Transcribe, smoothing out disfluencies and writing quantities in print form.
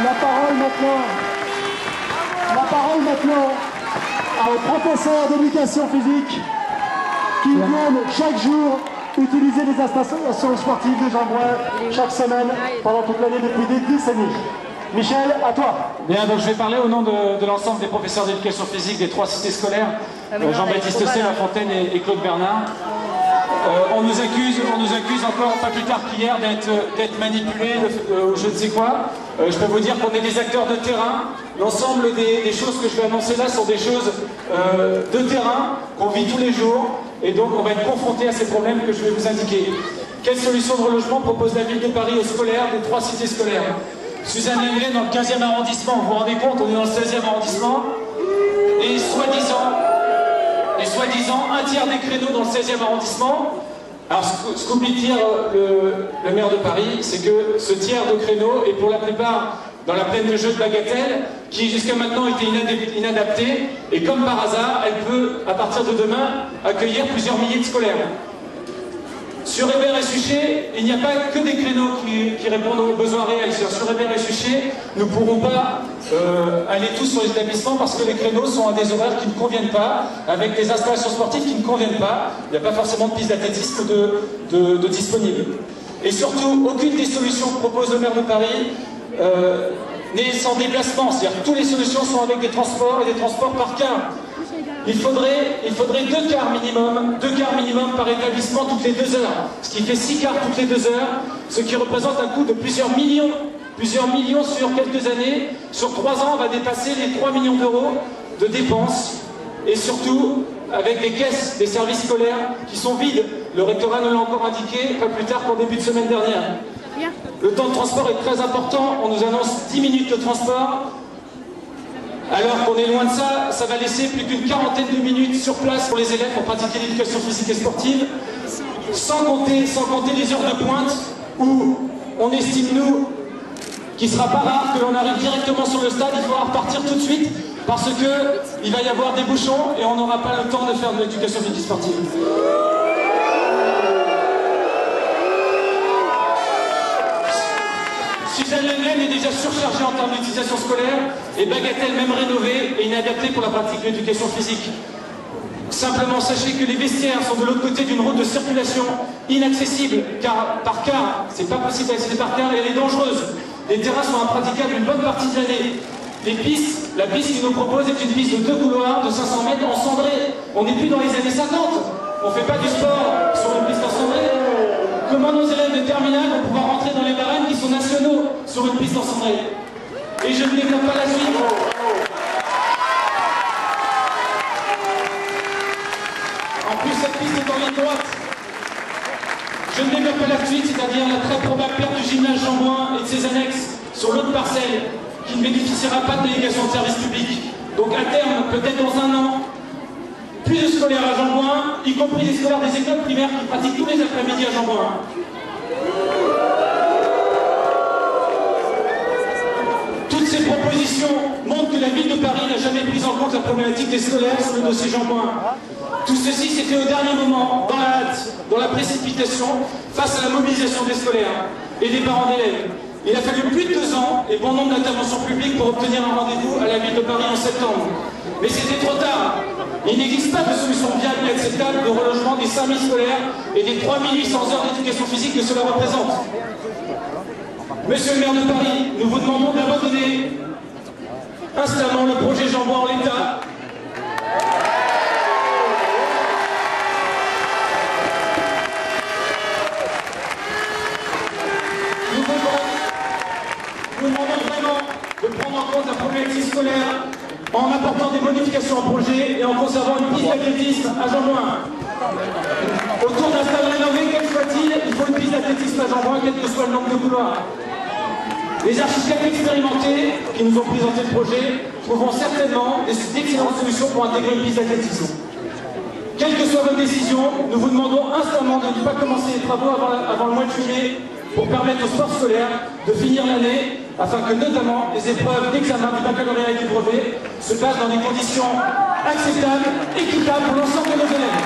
La parole maintenant aux professeurs d'éducation physique qui viennent chaque jour utiliser les installations sportives de Jean-Bouin chaque semaine pendant toute l'année depuis des décennies. Michel, à toi. Bien, donc je vais parler au nom de l'ensemble des professeurs d'éducation physique des 3 cités scolaires, Jean-Baptiste C, La Fontaine et Claude Bernard. On nous accuse encore, pas plus tard qu'hier, d'être manipulés, ou je ne sais quoi. Je peux vous dire qu'on est des acteurs de terrain. L'ensemble des choses que je vais annoncer là sont des choses de terrain qu'on vit tous les jours. Et donc on va être confrontés à ces problèmes que je vais vous indiquer. Quelle solution de relogement propose la ville de Paris aux scolaires des 3 cités scolaires? Suzanne Lenglen dans le 15e arrondissement, vous vous rendez compte, on est dans le 16e arrondissement. Et soi-disant, un tiers des créneaux dans le 16e arrondissement. Alors, ce qu'oublie de dire le maire de Paris, c'est que ce tiers de créneaux est pour la plupart dans la plaine de jeu de Bagatelle, qui jusqu'à maintenant était inadaptée, et comme par hasard, elle peut, à partir de demain, accueillir plusieurs milliers de scolaires. Sur Hébert et Suchet, il n'y a pas que des créneaux qui répondent aux besoins réels. Sur Hébert et Suchet, nous ne pourrons pas aller tous sur les établissements parce que les créneaux sont à des horaires qui ne conviennent pas, avec des installations sportives qui ne conviennent pas. Il n'y a pas forcément de piste d'athlétisme de disponible. Et surtout, aucune des solutions que propose le maire de Paris n'est sans déplacement. C'est-à-dire que toutes les solutions sont avec des transports et des transports par car. Il faudrait 2 cars minimum par établissement toutes les 2 heures, ce qui fait 6 cars toutes les 2 heures, ce qui représente un coût de plusieurs millions sur quelques années. Sur 3 ans, on va dépasser les 3 millions d'euros de dépenses, et surtout avec des caisses des services scolaires qui sont vides. Le rectorat nous l'a encore indiqué, pas plus tard qu'en début de semaine dernière. Le temps de transport est très important, on nous annonce 10 minutes de transport. Alors qu'on est loin de ça, ça va laisser plus qu'une quarantaine de minutes sur place pour les élèves pour pratiquer l'éducation physique et sportive, sans compter les heures de pointe où on estime, nous, qu'il ne sera pas rare que l'on arrive directement sur le stade, il faudra repartir tout de suite parce qu'il va y avoir des bouchons et on n'aura pas le temps de faire de l'éducation physique et sportive. Suzanne Lenglen est déjà surchargée en termes d'utilisation scolaire et Bagatelle même rénovée et inadaptée pour la pratique de l'éducation physique. Simplement, sachez que les vestiaires sont de l'autre côté d'une route de circulation inaccessible, car par car, c'est pas possible d'accéder par car et elle est dangereuse. Les terrains sont impraticables une bonne partie de l'année. La piste qu'ils nous proposent est une piste de 2 couloirs de 500 mètres en cendré. On n'est plus dans les années 50. On ne fait pas du sport sur une piste en cendré. Comment nos élèves de terminale vont pouvoir rentrer dans les barèmes qui sont nationaux sur une piste en cendré? Et je ne développe pas la suite. En plus, cette piste est en ligne droite. Je ne développe pas la suite, c'est-à-dire la très probable perte du gymnase Jean-Bouin et de ses annexes sur l'autre parcelle qui ne bénéficiera pas de délégation de service public. Donc à terme, peut-être dans 1 an, plus de scolaires à Jean-Bouin, y compris les scolaires des écoles primaires qui pratiquent tous les après-midi à Jean-Bouin. Toutes ces propositions montrent que la ville de Paris n'a jamais pris en compte la problématique des scolaires sur le dossier Jean-Bouin. Tout ceci s'est fait au dernier moment, dans la hâte, dans la précipitation, face à la mobilisation des scolaires et des parents d'élèves. Il a fallu plus de 2 ans et bon nombre d'interventions publiques pour obtenir un rendez-vous à la ville de Paris en septembre. Mais c'était trop tard. Il n'existe pas de solution viable et acceptable de relogement des 5000 scolaires et des 3800 heures d'éducation physique que cela représente. Monsieur le maire de Paris, nous vous demandons d'abandonner instamment le projet Jean-Bouin en l'état. Nous demandons vraiment de prendre en compte la problématique scolaire en apportant des modifications au projet et en conservant une piste d'athlétisme à Jean-Bouin. Autour d'un stade rénové, quel soit-il, il faut une piste d'athlétisme à Jean-Bouin, quel que soit le nombre de couloirs. Les architectes expérimentés qui nous ont présenté le projet trouveront certainement d'excellentes solutions pour intégrer une piste d'athlétisme. Quelle que soit votre décision, nous vous demandons instamment de ne pas commencer les travaux avant le mois de juillet pour permettre au sport scolaire de finir l'année afin que notamment les épreuves d'examen du baccalauréat et du brevet se passent dans des conditions acceptables, équitables pour l'ensemble de nos élèves.